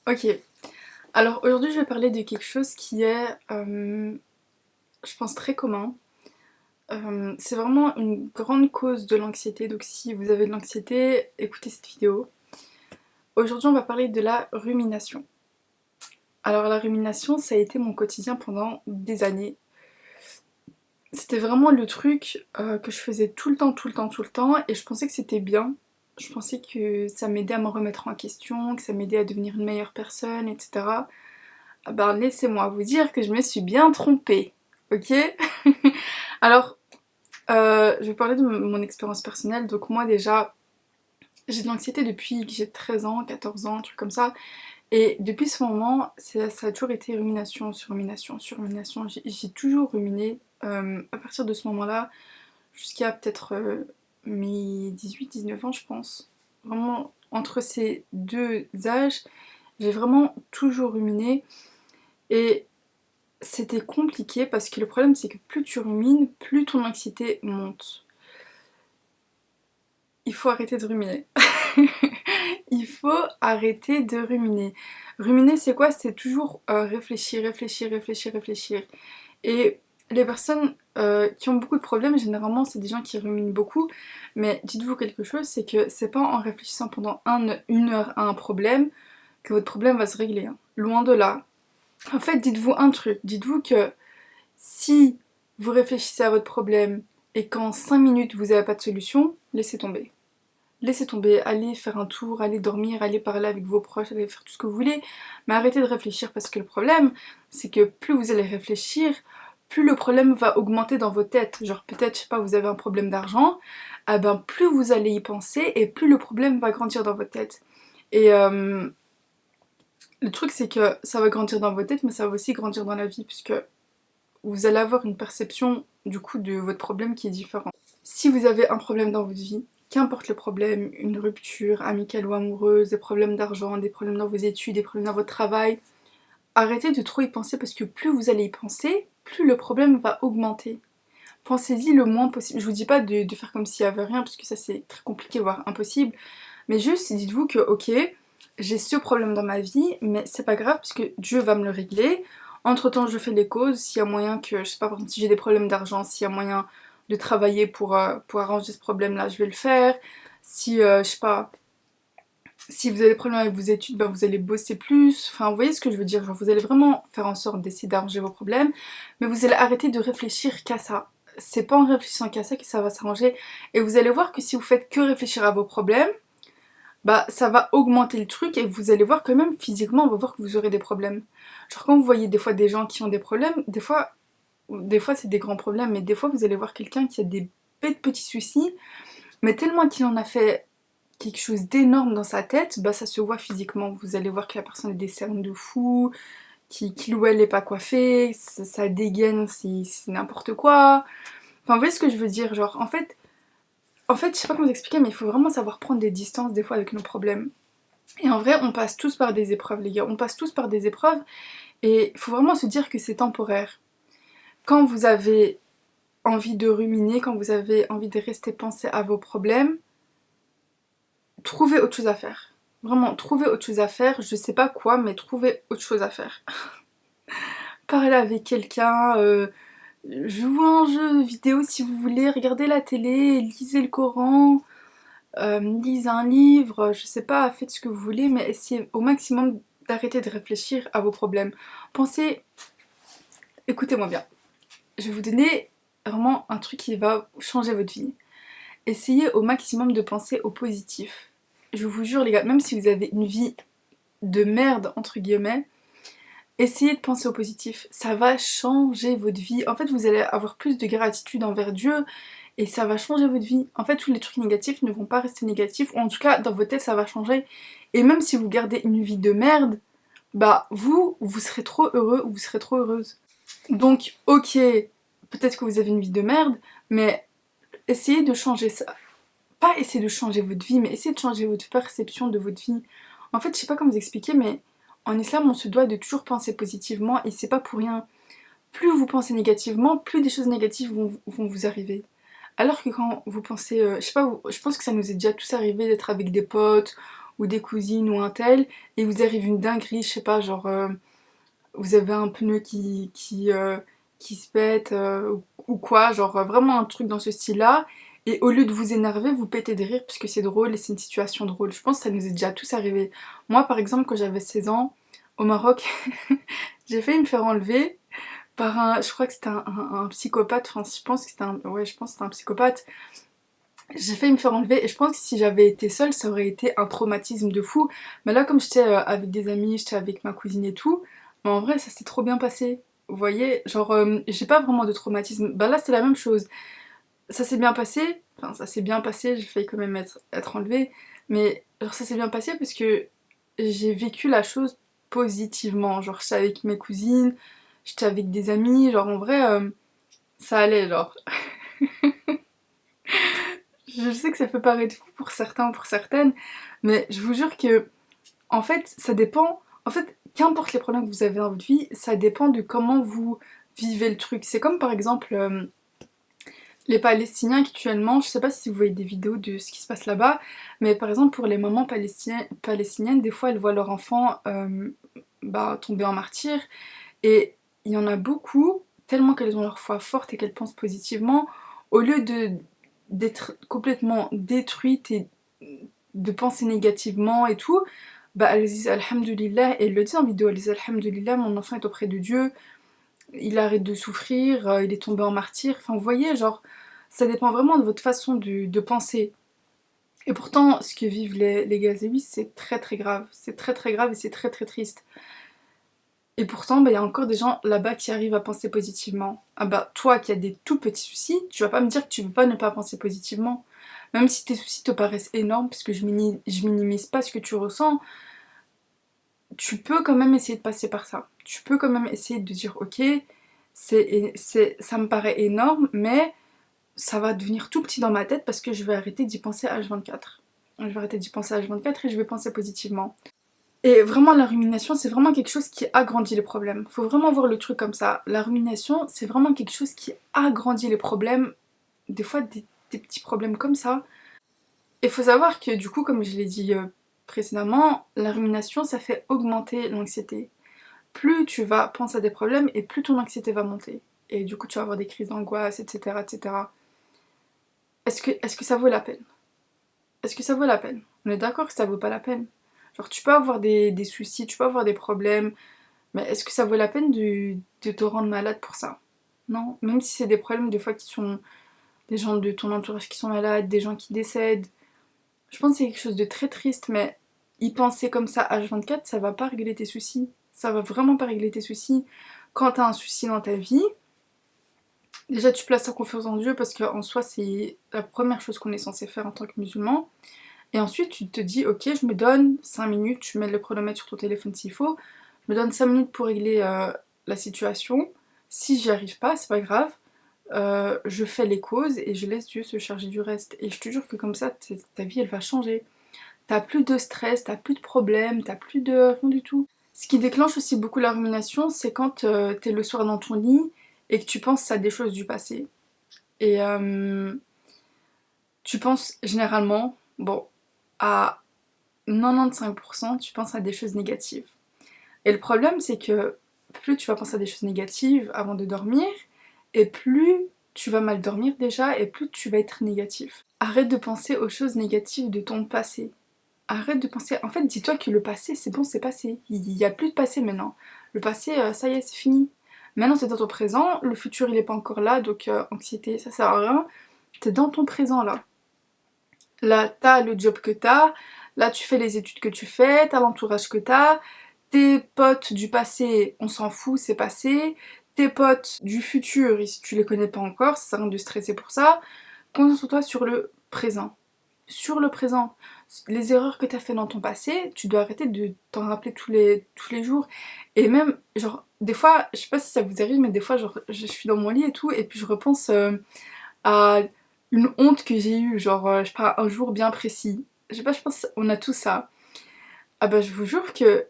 Ok, alors aujourd'hui je vais parler de quelque chose qui est, je pense, très commun. C'est vraiment une grande cause de l'anxiété, donc si vous avez de l'anxiété, écoutez cette vidéo. Aujourd'hui on va parler de la rumination. Alors la rumination, ça a été mon quotidien pendant des années. C'était vraiment le truc que je faisais tout le temps, tout le temps, tout le temps, et je pensais que c'était bien. Je pensais que ça m'aidait à me remettre en question, que ça m'aidait à devenir une meilleure personne, etc. Ah ben, laissez-moi vous dire que je me suis bien trompée, ok? Alors, je vais parler de mon expérience personnelle. Donc moi déjà, j'ai de l'anxiété depuis que j'ai 13 ans, 14 ans, un truc comme ça. Et depuis ce moment, ça a toujours été rumination sur rumination sur rumination. J'ai toujours ruminé à partir de ce moment-là jusqu'à peut-être mes 18-19 ans, je pense. Vraiment, entre ces deux âges, j'ai vraiment toujours ruminé. Et c'était compliqué parce que le problème c'est que plus tu rumines, plus ton anxiété monte. Il faut arrêter de ruminer. Il faut arrêter de ruminer. Ruminer c'est quoi? C'est toujours réfléchir, réfléchir, réfléchir, réfléchir. Et les personnes qui ont beaucoup de problèmes, généralement c'est des gens qui ruminent beaucoup. Mais dites-vous quelque chose, c'est que c'est pas en réfléchissant pendant une heure à un problème que votre problème va se régler, hein. Loin de là. En fait, dites-vous un truc. Dites-vous que si vous réfléchissez à votre problème et qu'en 5 minutes vous n'avez pas de solution, laissez tomber. Laissez tomber, allez faire un tour, allez dormir, allez parler avec vos proches, allez faire tout ce que vous voulez, mais arrêtez de réfléchir parce que le problème, c'est que plus vous allez réfléchir, plus le problème va augmenter dans vos têtes. Genre peut-être, je sais pas, vous avez un problème d'argent, ah ben plus vous allez y penser et plus le problème va grandir dans votre tête. Et le truc c'est que ça va grandir dans votre tête, mais ça va aussi grandir dans la vie, puisque vous allez avoir une perception du coup de votre problème qui est différente. Si vous avez un problème dans votre vie, qu'importe le problème, une rupture amicale ou amoureuse, des problèmes d'argent, des problèmes dans vos études, des problèmes dans votre travail, arrêtez de trop y penser parce que plus vous allez y penser, plus le problème va augmenter. Pensez-y le moins possible. Je vous dis pas de faire comme s'il y avait rien parce que ça c'est très compliqué voire impossible, mais juste dites-vous que ok, j'ai ce problème dans ma vie, mais c'est pas grave parce que Dieu va me le régler. Entre temps, je fais les causes. S'il y a moyen que, je sais pas, par exemple, si j'ai des problèmes d'argent, s'il y a moyen de travailler pour arranger ce problème-là, je vais le faire. Si, je sais pas, si vous avez des problèmes avec vos études, ben vous allez bosser plus. Enfin, vous voyez ce que je veux dire? Genre, vous allez vraiment faire en sorte d'essayer d'arranger vos problèmes, mais vous allez arrêter de réfléchir qu'à ça. C'est pas en réfléchissant qu'à ça que ça va s'arranger. Et vous allez voir que si vous faites que réfléchir à vos problèmes, bah ça va augmenter le truc et vous allez voir que même physiquement on va voir que vous aurez des problèmes. Genre quand vous voyez des fois des gens qui ont des problèmes, des fois c'est des grands problèmes, mais des fois vous allez voir quelqu'un qui a des bêtes petits soucis, mais tellement qu'il en a fait quelque chose d'énorme dans sa tête, bah ça se voit physiquement. Vous allez voir que la personne a des cernes de fou, qu'il ou elle n'est pas coiffée, ça dégaine, c'est n'importe quoi. Enfin vous voyez ce que je veux dire, genre en fait, je sais pas comment vous expliquer, mais il faut vraiment savoir prendre des distances des fois avec nos problèmes. Et en vrai, on passe tous par des épreuves, les gars. On passe tous par des épreuves. Et il faut vraiment se dire que c'est temporaire. Quand vous avez envie de ruminer, quand vous avez envie de rester penser à vos problèmes, trouvez autre chose à faire. Vraiment, trouvez autre chose à faire. Je sais pas quoi, mais trouvez autre chose à faire. Parlez avec quelqu'un, jouez à un jeu vidéo si vous voulez, regardez la télé, lisez le Coran, lisez un livre, je sais pas, faites ce que vous voulez, mais essayez au maximum d'arrêter de réfléchir à vos problèmes. Pensez, écoutez-moi bien, je vais vous donner vraiment un truc qui va changer votre vie. Essayez au maximum de penser au positif. Je vous jure les gars, même si vous avez une vie de merde entre guillemets, essayez de penser au positif. Ça va changer votre vie. En fait, vous allez avoir plus de gratitude envers Dieu et ça va changer votre vie. En fait, tous les trucs négatifs ne vont pas rester négatifs, ou en tout cas, dans votre tête, ça va changer. Et même si vous gardez une vie de merde, bah vous serez trop heureux ou vous serez trop heureuse. Donc, ok, peut-être que vous avez une vie de merde, mais essayez de changer ça. Pas essayer de changer votre vie, mais essayez de changer votre perception de votre vie. En fait, je sais pas comment vous expliquer, mais en islam, on se doit de toujours penser positivement et c'est pas pour rien. Plus vous pensez négativement, plus des choses négatives vont vous arriver. Alors que quand vous pensez, je sais pas, je pense que ça nous est déjà tous arrivé d'être avec des potes ou des cousines ou un tel, et vous arrive une dinguerie, je sais pas, genre vous avez un pneu qui se pète ou quoi, genre vraiment un truc dans ce style-là. Et au lieu de vous énerver, vous pétez de rire parce que c'est drôle et c'est une situation drôle. Je pense que ça nous est déjà tous arrivé. Moi, par exemple, quand j'avais 16 ans, au Maroc, j'ai failli me faire enlever par un, je crois que c'était un psychopathe, enfin je pense que c'était un, ouais, je pense que c'était un psychopathe. J'ai failli me faire enlever et je pense que si j'avais été seule, ça aurait été un traumatisme de fou. Mais là, comme j'étais avec des amis, j'étais avec ma cousine et tout, mais en vrai, ça s'est trop bien passé. Vous voyez, genre, j'ai pas vraiment de traumatisme. Bah là, c'est la même chose. Ça s'est bien passé, enfin, ça s'est bien passé, j'ai failli quand même être enlevée, mais genre, ça s'est bien passé parce que j'ai vécu la chose positivement. Genre, j'étais avec mes cousines, j'étais avec des amis, genre, en vrai, ça allait, genre. Je sais que ça peut paraître fou pour certains, pour certaines, mais je vous jure que, en fait, ça dépend. En fait, qu'importe les problèmes que vous avez dans votre vie, ça dépend de comment vous vivez le truc. C'est comme par exemple les Palestiniens actuellement, je sais pas si vous voyez des vidéos de ce qui se passe là-bas, mais par exemple pour les mamans palestiniennes, des fois elles voient leur enfant tomber en martyr, et il y en a beaucoup, tellement qu'elles ont leur foi forte et qu'elles pensent positivement, au lieu d'être complètement détruites et de penser négativement et tout, bah elles disent Alhamdulillah, et elles le disent en vidéo, elles disent Alhamdulillah, mon enfant est auprès de Dieu, il arrête de souffrir, il est tombé en martyr, enfin vous voyez, genre, ça dépend vraiment de votre façon de penser. Et pourtant, ce que vivent les Gazaouis, c'est très très grave, c'est très très grave et c'est très très triste. Et pourtant, bah, y a encore des gens là-bas qui arrivent à penser positivement. Ah bah, toi qui as des tout petits soucis, tu vas pas me dire que tu peux pas ne pas penser positivement. Même si tes soucis te paraissent énormes, parce que je minimise pas ce que tu ressens, tu peux quand même essayer de passer par ça. Tu peux quand même essayer de dire, ok, ça me paraît énorme, mais ça va devenir tout petit dans ma tête parce que je vais arrêter d'y penser H24. Je vais arrêter d'y penser H24 et je vais penser positivement. Et vraiment, la rumination, c'est vraiment quelque chose qui agrandit les problèmes. Faut vraiment voir le truc comme ça. La rumination, c'est vraiment quelque chose qui agrandit les problèmes. Des fois, des petits problèmes comme ça. Et faut savoir que du coup, comme je l'ai dit précédemment, la rumination, ça fait augmenter l'anxiété. Plus tu vas penser à des problèmes et plus ton anxiété va monter. Et du coup, tu vas avoir des crises d'angoisse, etc., etc. Est-ce que ça vaut la peine? Est-ce que ça vaut la peine? On est d'accord que ça vaut pas la peine. Genre, tu peux avoir des soucis, tu peux avoir des problèmes, mais est-ce que ça vaut la peine de te rendre malade pour ça? Non. Même si c'est des problèmes, des fois, qui sont des gens de ton entourage qui sont malades, des gens qui décèdent. Je pense que c'est quelque chose de très triste, mais y penser comme ça H24, ça va pas régler tes soucis. Ça va vraiment pas régler tes soucis. Quand t'as un souci dans ta vie, déjà tu places ta confiance en Dieu parce qu'en soi, c'est la première chose qu'on est censé faire en tant que musulman. Et ensuite, tu te dis, ok, je me donne 5 minutes, tu mets le chronomètre sur ton téléphone s'il faut, je me donne 5 minutes pour régler la situation. Si j'y arrive pas, c'est pas grave, je fais les causes et je laisse Dieu se charger du reste. Et je te jure que comme ça, ta vie, elle va changer. T'as plus de stress, t'as plus de problèmes, t'as plus de rien du tout. Ce qui déclenche aussi beaucoup la rumination, c'est quand t'es le soir dans ton lit et que tu penses à des choses du passé. Et tu penses généralement, bon, à 95%, tu penses à des choses négatives. Et le problème, c'est que plus tu vas penser à des choses négatives avant de dormir, et plus tu vas mal dormir déjà, et plus tu vas être négatif. Arrête de penser aux choses négatives de ton passé. Arrête de penser... En fait, dis-toi que le passé, c'est bon, c'est passé. Il n'y a plus de passé maintenant. Le passé, ça y est, c'est fini. Maintenant, t'es dans ton présent, le futur, il n'est pas encore là, donc anxiété, ça sert à rien. T'es dans ton présent, là. Là, t'as le job que t'as, là, tu fais les études que tu fais, t'as l'entourage que t'as, tes potes du passé, on s'en fout, c'est passé, tes potes du futur, si tu les connais pas encore, ça sert à rien de stresser pour ça, concentre-toi sur le présent. Sur le présent. Les erreurs que t'as fait dans ton passé, tu dois arrêter de t'en rappeler tous les jours. Et même, genre, des fois, je sais pas si ça vous arrive, mais des fois, genre, je suis dans mon lit et tout, et puis je repense à une honte que j'ai eue, genre, je sais pas, un jour bien précis. Je sais pas, je pense qu'on a tout ça. Ah bah, je vous jure que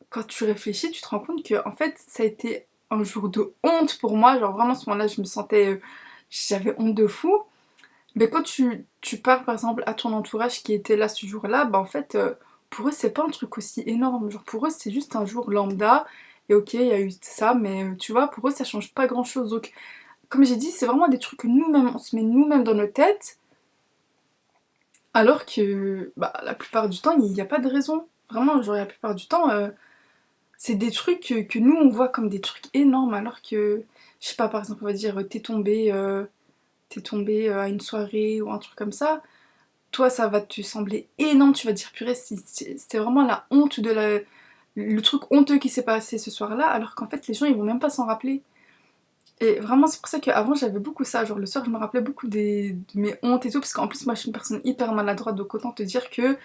quand tu réfléchis, tu te rends compte que, en fait, ça a été un jour de honte pour moi. Genre, vraiment, à ce moment-là, je me sentais. J'avais honte de fou. Mais quand tu parles, par exemple, à ton entourage qui était là ce jour-là, bah, en fait, pour eux c'est pas un truc aussi énorme, genre pour eux c'est juste un jour lambda, et ok il y a eu ça, mais tu vois, pour eux ça change pas grand chose. Donc comme j'ai dit, c'est vraiment des trucs que nous-mêmes, on se met nous-mêmes dans nos têtes, alors que bah, la plupart du temps, il n'y a pas de raison. Vraiment, genre la plupart du temps, c'est des trucs que nous on voit comme des trucs énormes, alors que, je sais pas, par exemple, on va dire, t'es tombé à une soirée ou un truc comme ça, toi ça va te sembler énorme, tu vas te dire purée, c'était vraiment la honte le truc honteux qui s'est passé ce soir-là, alors qu'en fait les gens ils vont même pas s'en rappeler. Et vraiment, c'est pour ça qu'avant j'avais beaucoup ça. Genre le soir, je me rappelais beaucoup de mes hontes et tout, parce qu'en plus, moi je suis une personne hyper maladroite, donc autant te dire que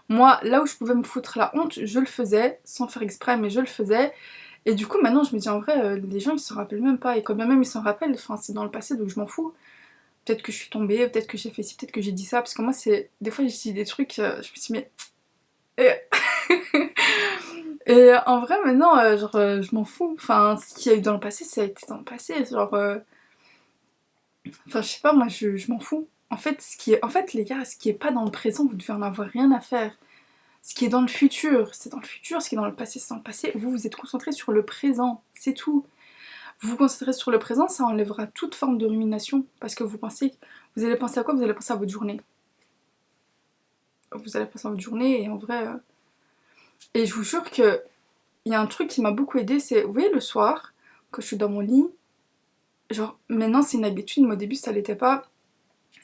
moi, là où je pouvais me foutre la honte, je le faisais, sans faire exprès, mais je le faisais. Et du coup, maintenant, je me dis en vrai, les gens ils s'en rappellent même pas. Et quand bien même ils s'en rappellent, enfin, c'est dans le passé, donc je m'en fous. Peut-être que je suis tombée, peut-être que j'ai fait ci, peut-être que j'ai dit ça, parce que moi, c'est. Des fois, j'ai dit des trucs, je me suis dit, mais. Et en vrai, maintenant, genre, je m'en fous. Enfin, ce qu'il y a eu dans le passé, ça a été dans le passé. Genre. Enfin, je sais pas, moi je m'en fous. En fait, les gars, ce qui est pas dans le présent, vous devez en avoir rien à faire. Ce qui est dans le futur, c'est dans le futur. Ce qui est dans le passé, c'est dans le passé. Vous, vous êtes concentrés sur le présent, c'est tout. Vous vous concentrez sur le présent, ça enlèvera toute forme de rumination. Parce que vous allez penser à quoi? Vous allez penser à votre journée. Vous allez penser à votre journée, et en vrai. Et je vous jure que il y a un truc qui m'a beaucoup aidé, c'est, vous voyez, le soir, quand je suis dans mon lit, genre, maintenant c'est une habitude, mais au début ça l'était pas,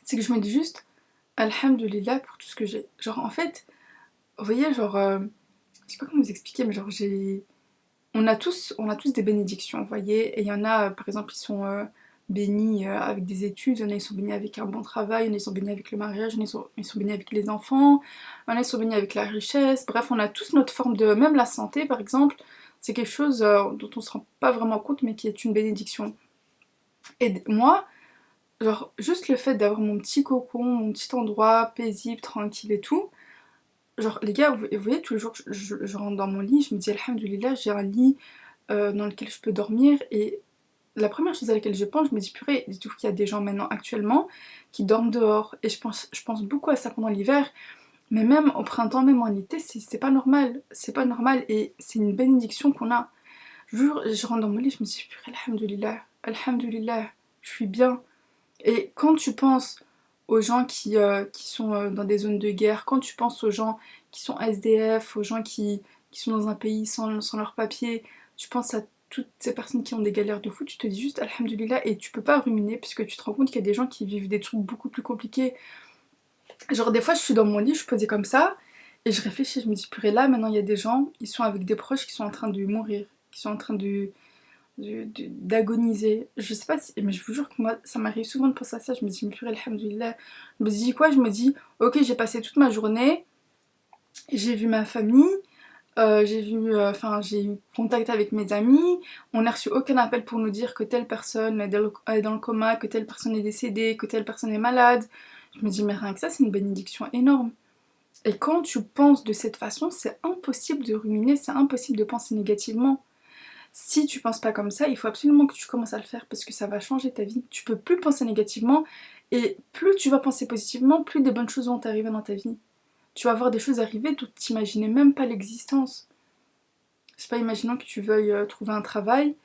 c'est que je me dis juste, Alhamdulillah pour tout ce que j'ai. Genre, en fait, vous voyez, genre, je sais pas comment vous expliquer, mais genre, on a tous des bénédictions, vous voyez, et il y en a, par exemple, ils sont bénis avec des études, il y en a, ils sont bénis avec un bon travail, il y en a, ils sont bénis avec le mariage, il y en a, ils sont bénis avec les enfants, il y en a, ils sont bénis avec la richesse, bref, on a tous notre forme de... Même la santé, par exemple, c'est quelque chose dont on se rend pas vraiment compte, mais qui est une bénédiction. Et moi, genre, juste le fait d'avoir mon petit cocon, mon petit endroit paisible, tranquille et tout, genre, les gars, vous voyez, tous les jours, je rentre dans mon lit, je me dis, Alhamdulillah, j'ai un lit dans lequel je peux dormir. Et la première chose à laquelle je pense, je me dis, purée, dites-vous qu'il y a des gens maintenant, actuellement, qui dorment dehors. Et je pense beaucoup à ça pendant l'hiver. Mais même au printemps, même en été, c'est pas normal. C'est pas normal. Et c'est une bénédiction qu'on a. Je rentre dans mon lit, je me dis, purée, Alhamdulillah, Alhamdulillah, je suis bien. Et quand tu penses aux gens qui sont dans des zones de guerre, quand tu penses aux gens qui sont SDF, aux gens qui sont dans un pays sans leurs papiers, tu penses à toutes ces personnes qui ont des galères de fou, tu te dis juste Alhamdulillah, et tu peux pas ruminer puisque tu te rends compte qu'il y a des gens qui vivent des trucs beaucoup plus compliqués. Genre des fois je suis dans mon lit, je suis posée comme ça, et je réfléchis, je me dis purée là maintenant il y a des gens, ils sont avec des proches qui sont en train de mourir, qui sont en train d'agoniser. Je sais pas si, mais je vous jure que moi, ça m'arrive souvent de penser à ça. Je me dis, mais purée, alhamdoulilah. Je me dis quoi? Je me dis, ok, j'ai passé toute ma journée, j'ai vu ma famille, j'ai eu contact avec mes amis, on n'a reçu aucun appel pour nous dire que telle personne est dans le coma, que telle personne est décédée, que telle personne est malade. Je me dis, mais rien que ça, c'est une bénédiction énorme. Et quand tu penses de cette façon, c'est impossible de ruminer, c'est impossible de penser négativement. Si tu penses pas comme ça, il faut absolument que tu commences à le faire parce que ça va changer ta vie. Tu peux plus penser négativement, et plus tu vas penser positivement, plus des bonnes choses vont t'arriver dans ta vie. Tu vas voir des choses arriver dont tu n'imaginais même pas l'existence. Je sais pas, imaginons que tu veuilles trouver un travail.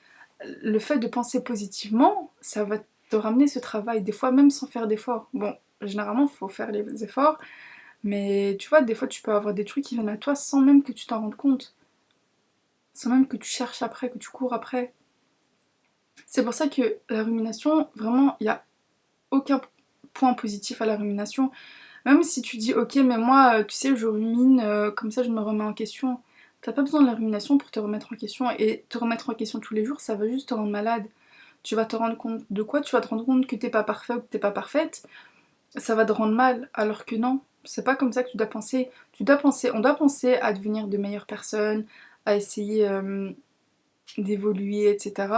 Le fait de penser positivement, ça va te ramener ce travail, des fois même sans faire d'efforts. Bon, généralement, il faut faire les efforts, mais tu vois, des fois tu peux avoir des trucs qui viennent à toi sans même que tu t'en rendes compte, sans même que tu cherches après, que tu cours après. C'est pour ça que la rumination, vraiment, il n'y a aucun point positif à la rumination. Même si tu dis, ok, mais moi, tu sais, je rumine, comme ça je me remets en question. T'as pas besoin de la rumination pour te remettre en question. Et te remettre en question tous les jours, ça va juste te rendre malade. Tu vas te rendre compte de quoi? Tu vas te rendre compte que t'es pas parfait ou que t'es pas parfaite. Ça va te rendre mal. Alors que non, c'est pas comme ça que tu dois penser. On doit penser à devenir de meilleures personnes, à essayer d'évoluer, etc.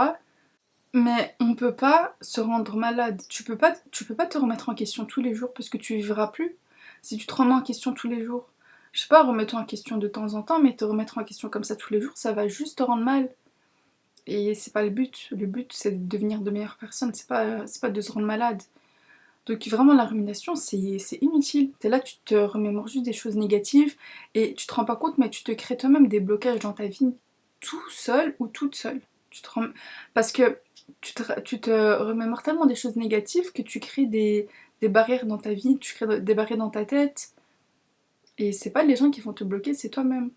Mais on peut pas se rendre malade. Tu peux pas te remettre en question tous les jours parce que tu vivras plus. Si tu te remets en question tous les jours, je sais pas, remets-toi en question de temps en temps, mais te remettre en question comme ça tous les jours, ça va juste te rendre mal. Et c'est pas le but. Le but, c'est de devenir de meilleures personnes. C'est pas de se rendre malade. Donc vraiment la rumination c'est inutile. T'es là, tu te remémores juste des choses négatives et tu te rends pas compte mais tu te crées toi-même des blocages dans ta vie tout seul ou toute seule. Parce que tu te remémores tellement des choses négatives que tu crées des barrières dans ta vie, tu crées des barrières dans ta tête. Et c'est pas les gens qui vont te bloquer, c'est toi-même.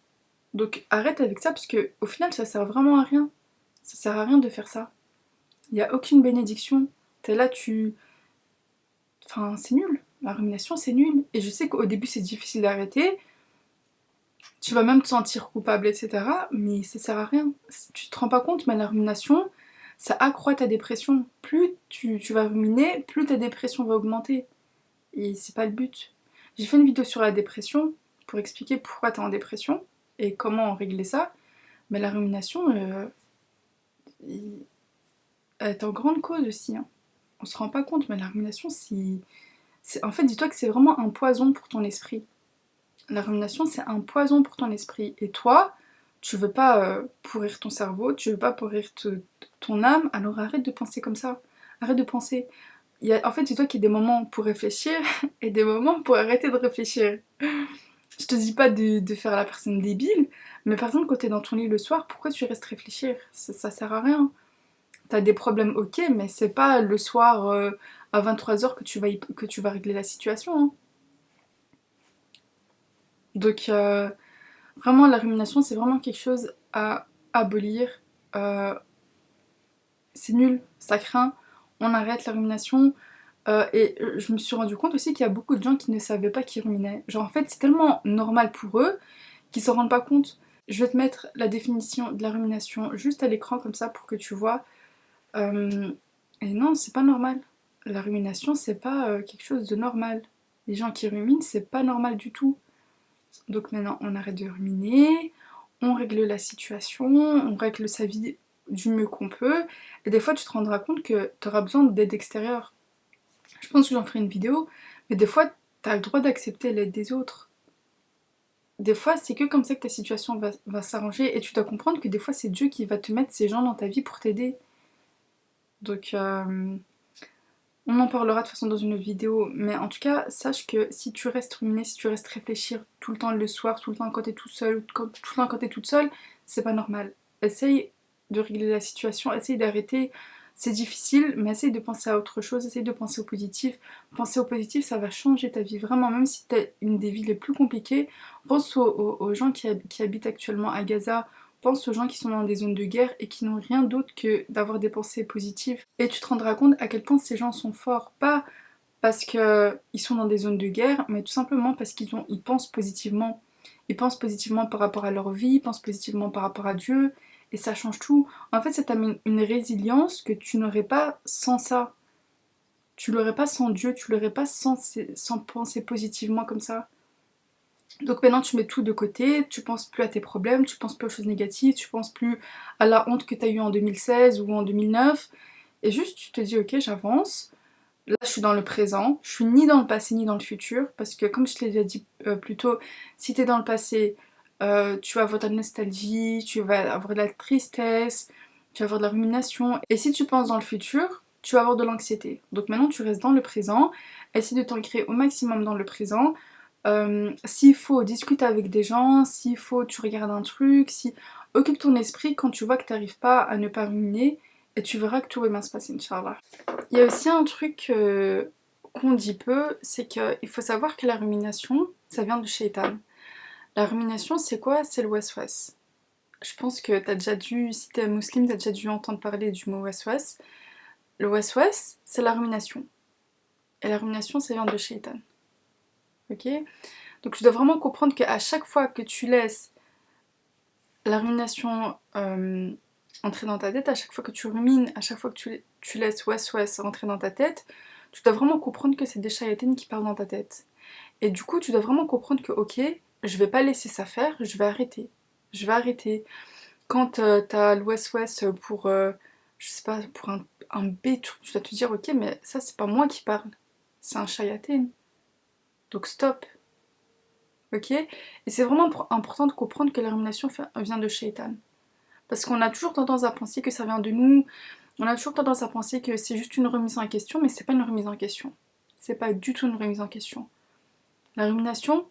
Donc arrête avec ça parce que au final ça sert vraiment à rien. Ça sert à rien de faire ça. Il n'y a aucune bénédiction. T'es là, Enfin, c'est nul. La rumination, c'est nul. Et je sais qu'au début, c'est difficile d'arrêter. Tu vas même te sentir coupable, etc. Mais ça sert à rien. Tu te rends pas compte, mais la rumination, ça accroît ta dépression. Plus tu vas ruminer, plus ta dépression va augmenter. Et c'est pas le but. J'ai fait une vidéo sur la dépression pour expliquer pourquoi t'es en dépression et comment régler ça. Mais la rumination, elle est en grande cause aussi, hein. On se rend pas compte, mais la rumination, en fait, dis-toi que c'est vraiment un poison pour ton esprit. La rumination, c'est un poison pour ton esprit. Et toi, tu veux pas pourrir ton cerveau, tu veux pas pourrir ton âme, alors arrête de penser comme ça. Arrête de penser. En fait, dis-toi qu'il y a des moments pour réfléchir et des moments pour arrêter de réfléchir. Je te dis pas de faire la personne débile, mais par exemple, quand t'es dans ton lit le soir, pourquoi tu restes réfléchir? Ça sert à rien. T'as des problèmes, ok, mais c'est pas le soir à 23h que tu vas régler la situation, hein. Donc, vraiment, la rumination, c'est vraiment quelque chose à abolir. Euh, c'est nul, ça craint. On arrête la rumination. Et je me suis rendu compte aussi qu'il y a beaucoup de gens qui ne savaient pas qu'ils ruminaient. Genre, en fait, c'est tellement normal pour eux qu'ils s'en rendent pas compte. Je vais te mettre la définition de la rumination juste à l'écran, comme ça, pour que tu vois. Euh, et non, c'est pas normal. La rumination, c'est pas quelque chose de normal. Les gens qui ruminent, c'est pas normal du tout. Donc maintenant, on arrête de ruminer, on règle la situation, on règle sa vie du mieux qu'on peut. Et des fois, tu te rendras compte que tu auras besoin d'aide extérieure. Je pense que j'en ferai une vidéo, mais des fois, tu as le droit d'accepter l'aide des autres. Des fois, c'est que comme ça que ta situation va s'arranger et tu dois comprendre que des fois, c'est Dieu qui va te mettre ces gens dans ta vie pour t'aider. Donc, on en parlera de toute façon dans une autre vidéo, mais en tout cas, sache que si tu restes ruminer, si tu restes réfléchir tout le temps le soir, tout le temps quand t'es tout seul, tout le temps quand t'es toute seule, c'est pas normal. Essaye de régler la situation, essaye d'arrêter. C'est difficile, mais essaye de penser à autre chose, essaye de penser au positif. Penser au positif, ça va changer ta vie, vraiment, même si t'as une des vies les plus compliquées. Pense aux gens qui habitent actuellement à Gaza, pense aux gens qui sont dans des zones de guerre et qui n'ont rien d'autre que d'avoir des pensées positives. Et tu te rendras compte à quel point ces gens sont forts. Pas parce qu'ils sont dans des zones de guerre, mais tout simplement parce ils pensent positivement. Ils pensent positivement par rapport à leur vie, ils pensent positivement par rapport à Dieu, et ça change tout. En fait, ça t'amène une résilience que tu n'aurais pas sans ça. Tu l'aurais pas sans Dieu, tu l'aurais pas sans penser positivement comme ça. Donc maintenant tu mets tout de côté, tu penses plus à tes problèmes, tu penses plus aux choses négatives, tu penses plus à la honte que tu as eue en 2016 ou en 2009, et juste tu te dis ok j'avance, là je suis dans le présent, je suis ni dans le passé ni dans le futur, parce que comme je te l'ai déjà dit plus tôt, si tu es dans le passé, tu vas avoir de la nostalgie, tu vas avoir de la tristesse, tu vas avoir de la rumination, et si tu penses dans le futur, tu vas avoir de l'anxiété. Donc maintenant tu restes dans le présent, essaie de t'ancrer au maximum dans le présent. S'il faut, discute avec des gens, s'il faut, tu regardes un truc, si... Occupe ton esprit quand tu vois que tu n'arrives pas à ne pas ruminer et tu verras que tout va bien se passer, Inch'Allah. Il y a aussi un truc qu'on dit peu, c'est qu'il faut savoir que la rumination, ça vient du shaitan. La rumination, c'est quoi? C'est le waswas. Je pense que t'as déjà dû, si t'es musulman, t'as déjà dû entendre parler du mot waswas. Le waswas, c'est la rumination. Et la rumination, ça vient de shaitan. Ok? Donc tu dois vraiment comprendre qu'à chaque fois que tu laisses la rumination entrer dans ta tête, à chaque fois que tu rumines, à chaque fois que tu laisses waswas rentrer dans ta tête, tu dois vraiment comprendre que c'est des shayatines qui parlent dans ta tête. Et du coup, tu dois vraiment comprendre que ok, je vais pas laisser ça faire, je vais arrêter. Je vais arrêter. Quand t'as le waswas pour, je sais pas, pour un B, tu dois te dire ok, mais ça c'est pas moi qui parle, c'est un shayatine. Donc stop. Ok? Et c'est vraiment important de comprendre que la rumination vient de Shaitan. Parce qu'on a toujours tendance à penser que ça vient de nous, on a toujours tendance à penser que c'est juste une remise en question, mais c'est pas une remise en question. c'est pas du tout une remise en question. La rumination,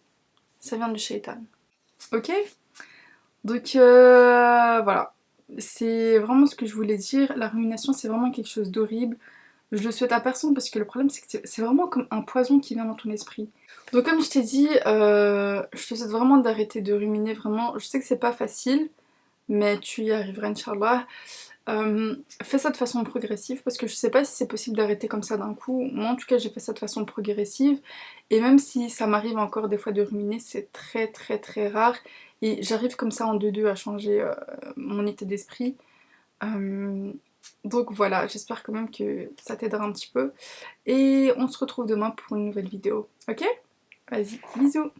ça vient du shaitan. Ok? Donc voilà, c'est vraiment ce que je voulais dire. La rumination, c'est vraiment quelque chose d'horrible. Je le souhaite à personne parce que le problème, c'est que c'est vraiment comme un poison qui vient dans ton esprit. Donc comme je t'ai dit, je te souhaite vraiment d'arrêter de ruminer, vraiment. Je sais que c'est pas facile, mais tu y arriveras, Inch'Allah. Fais ça de façon progressive parce que je sais pas si c'est possible d'arrêter comme ça d'un coup. Moi en tout cas j'ai fait ça de façon progressive et même si ça m'arrive encore des fois de ruminer, c'est très très très rare et j'arrive comme ça en deux à changer mon état d'esprit. Euh, donc voilà, j'espère quand même que ça t'aidera un petit peu et on se retrouve demain pour une nouvelle vidéo. Ok? Vas-y, bisous!